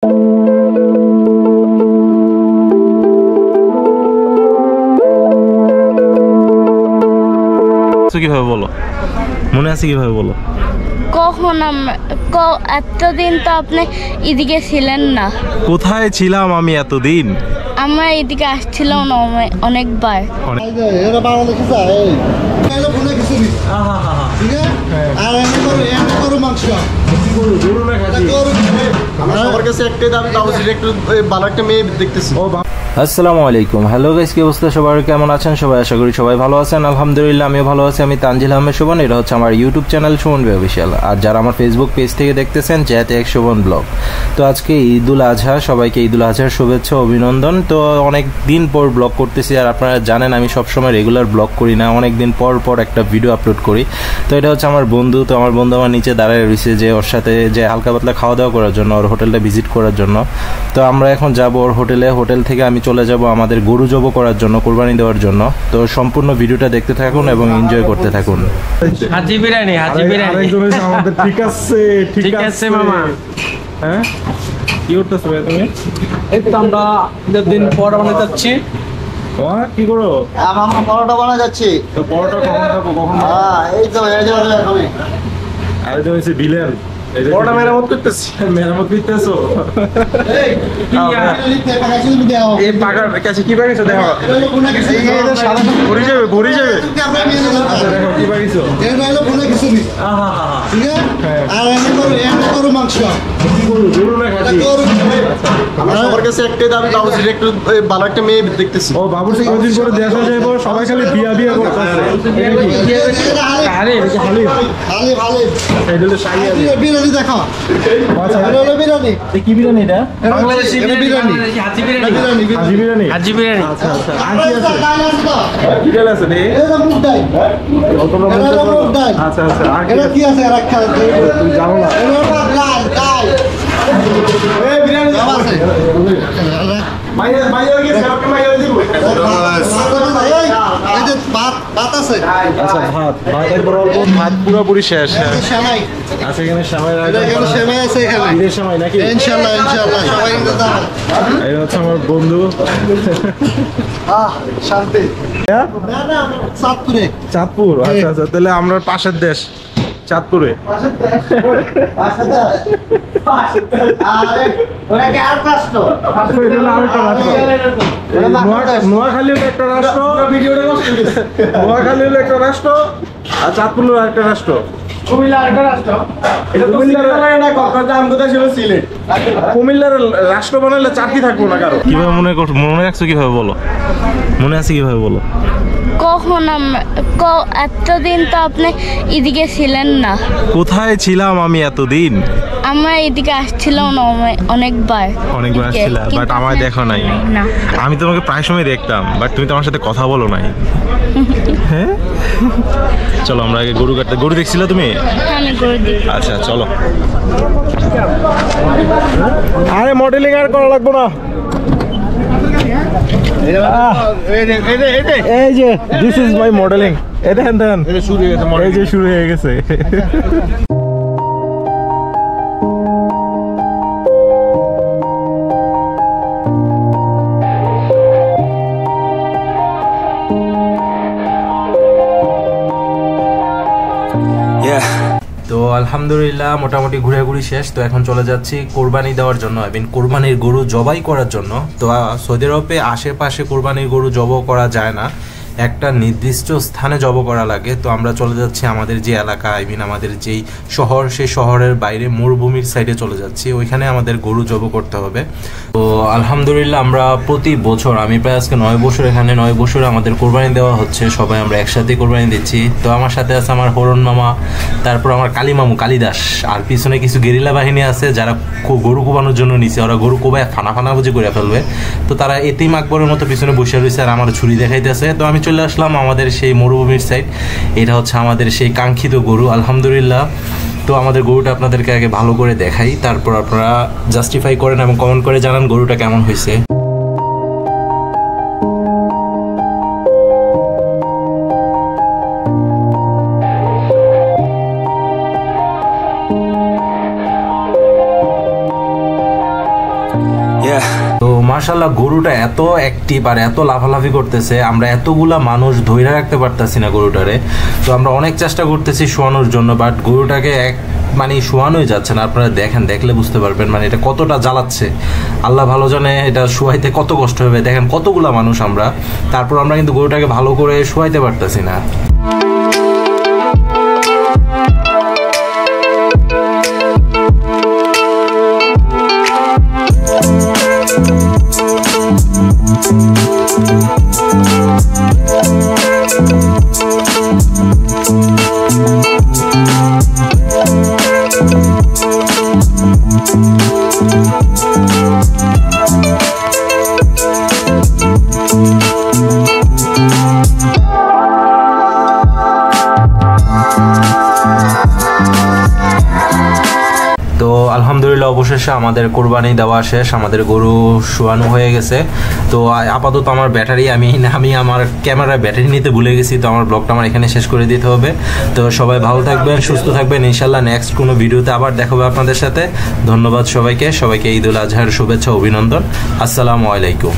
কিভাবে বলো, মনে আছে কিভাবে বলো? কখন এতদিন তো আপনি এদিকে ছিলেন না। কোথায় ছিলাম আমি এতদিন? আমরা এদিকে আসছিলাম না অনেকবার। আসসালামু আলাইকুম, হ্যালো গাইস, কি অবস্থা সবার, কেমন আছেন সবাই? আশা করি সবাই ভালো আছেন। আলহামদুলিল্লাহ আমিও ভালো আছি। আমি তানজিল আহমেদ শোভন, এটা হচ্ছে আমার ইউটিউব চ্যানেল শোভন ভাই অফিসিয়াল। আর যারা আমার ফেসবুক পেজ থেকে দেখতেছেন জ্যাতে এক শোভন ব্লগ। তো আজকে ঈদুল আজহা, সবাইকে ঈদুল আজহার শুভেচ্ছা অভিনন্দন। তো অনেক দিন পর ব্লগ করতেছি, আর আপনারা জানেন আমি সবসময় রেগুলার ব্লগ করি না, অনেক দিন পর পর একটা ভিডিও আপলোড করি। তো এটা হচ্ছে আমার বন্ধু। তো আমার বন্ধু আমার নিচে দাঁড়ায় রয়েছে যে ওর সাথে যে হালকা পাতলা খাওয়া দাওয়া করার জন্য, ওর হোটেলটা ভিজিট করার জন্য। তো আমরা এখন যাব ওর হোটেলে। হোটেল থেকে আমি চলে যাব আমাদের গরু জব করার জন্য, কোরবানি দেওয়ার জন্য। তো সম্পূর্ণ ভিডিওটা দেখতে থাকুন এবং এনজয় করতে থাকুন। হাজি বিরিয়ানি, হাজি বিরিয়ানি আমাদের ঠিক আছে, ঠিক আছে মামা। হ্যাঁ, কি করতেছো ভাই তুমি? এই তো আমরা দিন পর বানাতে যাচ্ছি। কি করো? মামা পরোটা বানা যাচ্ছি। তো পরোটা কখন খাবো? কখন? এই তো খাবি। আরে তো হইছে বিলেন, পরোটা মেরামত করতেছি। মেরামত করতেছো? এই পাকার কাছে কি পাকিছো দেখো। ভরি যাবে, ভরি যাবে। আচ্ছা দেখো কি পাকিছো। সবার কাছে একটাই দাবি, বাবুর্চির একটু ভালো একটা মেয়ে দেখতেছি। ও বাবুর্চি কদিন করে দেখা যাইব, সবাই খালি বিয়া বিয়া করতেছে। আরে খালি ভালো এটা হলো শাহী আলী। বিরিয়ানি দেখো। আচ্ছা হলো বিরিয়ানি। কি বিরিয়ানি এটা? বাংলাদেশি বিরিয়ানি, হাজি বিরিয়ানি। হাজি বিরিয়ানি। হাজি বিরিয়ানি। আচ্ছা আচ্ছা, আর কি আছে? কি ডাল আছে রে? এটা মুগ ডাল। আচ্ছা আচ্ছা, আর এটা কি আছে? আর একটা তুমি জানো না? এটা ডাল ডাল। এই বিরিয়ানি আছে। মাইয়া মাইয়া কি সরকার মাইয়া দিব? এই যে ভাত আছে। আচ্ছা ভাত, ভাতের বড় অল্প, ভাত পুরোপুরি শেষ। সেমাই আছে এখানে সেমাই এটা এখানে সেমাই আছে এখানে। ঈদের সময় নাকি? ইনশাআল্লাহ ইনশাআল্লাহ সবাই ইন্তজার। এই হচ্ছে আমার বন্ধু। শান্তি। না না চাঁদপুরে। চাঁদপুর? আচ্ছা আচ্ছা, তাহলে আমরা পাশের দেশ চাঁদপুরে। নোয়াখালী হলো একটা রাষ্ট্র, নোয়াখালী হলো একটা রাষ্ট্র, আর চাঁদপুর হলো একটা রাষ্ট্র। কুমিল্লার রাষ্ট্র বানালে চাকরি থাকবো না কারো। কিভাবে মনে রাখছো? কিভাবে বলো, মনে আছে কিভাবে বলো? কখন এতদিন তো আপনি এদিকে ছিলেন না। কোথায় ছিলাম আমি এতদিন? আমরা এদিকে আসছিলাম না অনেকবার। অনেকবার আসছিলাম, বাট আমায় দেখো নাই। না, আমি তোমাকে প্রায় সময় দেখতাম, বাট তুমি তো আমার সাথে কথা বলো নাই। হ্যাঁ, চলো আমরা আগে গরু কাটতে। গরু দেখছিলে তুমি? আমি করে দিই। আচ্ছা চলো। আরে মডেলিং আর করা লাগবো না। এই যে দিস ইজ মাই মডেলিং। এই দেখেন দেখেন, এই যে শুরু হয়ে গেছে। তো আলহামদুলিল্লাহ মোটামুটি ঘুরাঘুরি শেষ। তো এখন চলে যাচ্ছি কোরবানি দেওয়ার জন্য, কোরবানির গরু জবাই করার জন্য। তো সৌদি আরবে আশেপাশে কোরবানির গরু জব করা যায় না, একটা নির্দিষ্ট স্থানে জব করা লাগে। তো আমরা চলে যাচ্ছি আমাদের যে এলাকা, আমাদের যেই শহর, সেই শহরের বাইরে মরুভূমির সাইডে চলে যাচ্ছি, ওইখানে আমাদের গরু জব করতে হবে। তো আলহামদুলিল্লাহ আমরা প্রতি বছর, আমি প্রায় আজকে 9 বছর এখানে, 9 বছরে আমাদের কোরবানি দেওয়া হচ্ছে। সবাই আমরা একসাথে কোরবানি দিচ্ছি। তো আমার সাথে আছে আমার হরণ মামা, তারপর আমার কালী মামু কালিদাস, আর পিছনে কিছু গেরিলা বাহিনী আছে যারা গরু কোবানোর জন্য নিছে। ওরা গরু কোবায় ফানা বুঝি করে ফেলবে। তো তারা এতিম আকবরের মতো পিছনে বসে রয়েছে, আর আমার ছুরি দেখাইতেছে। তো আমি চলে আসলাম আমাদের সেই মরুভূমির সাইড। এটা হচ্ছে আমাদের সেই কাঙ্ক্ষিত গরু আলহামদুলিল্লাহ। তো আমাদের গরুটা আপনাদেরকে আগে ভালো করে দেখাই, তারপর আপনারা জাস্টিফাই করেন এবং কমেন্ট করে জানান গরুটা কেমন হয়েছে। তো মাশাআল্লাহ গরুটা এত অ্যাক্টিভ আর এত লাফালাফি করতেছে, আমরা এতগুলা মানুষ ধরে রাখতে পারতাছি না গরুটারে। তো আমরা অনেক চেষ্টা করতেছি শোয়ানোর জন্য, বাট গরুটাকে মানে শোয়ানোই যাচ্ছে না। আপনারা দেখেন, দেখলে বুঝতে পারবেন মানে এটা কতটা জ্বালাচ্ছে। আল্লাহ ভালো জানে এটা শোয়াইতে কত কষ্ট হবে। দেখেন কতগুলা মানুষ আমরা, তারপর আমরা কিন্তু গরুটাকে ভালো করে শোয়াইতে পারতেছি না। তো আলহামদুলিল্লাহ অবশেষে আমাদের কোরবানি দেওয়া শেষ, আমাদের গরু শোয়ানো হয়ে গেছে। তো আপাতত আমার ব্যাটারি আমি আমার ক্যামেরায় ব্যাটারি নিতে ভুলে গেছি, তো আমার ব্লগটা আমার এখানে শেষ করে দিতে হবে। তো সবাই ভালো থাকবেন, সুস্থ থাকবেন, ইনশাল্লাহ নেক্সট কোনো ভিডিওতে আবার দেখা হবে আপনাদের সাথে। ধন্যবাদ সবাইকে ঈদ উল আজহার শুভেচ্ছা, অভিনন্দন। আসসালামু আলাইকুম।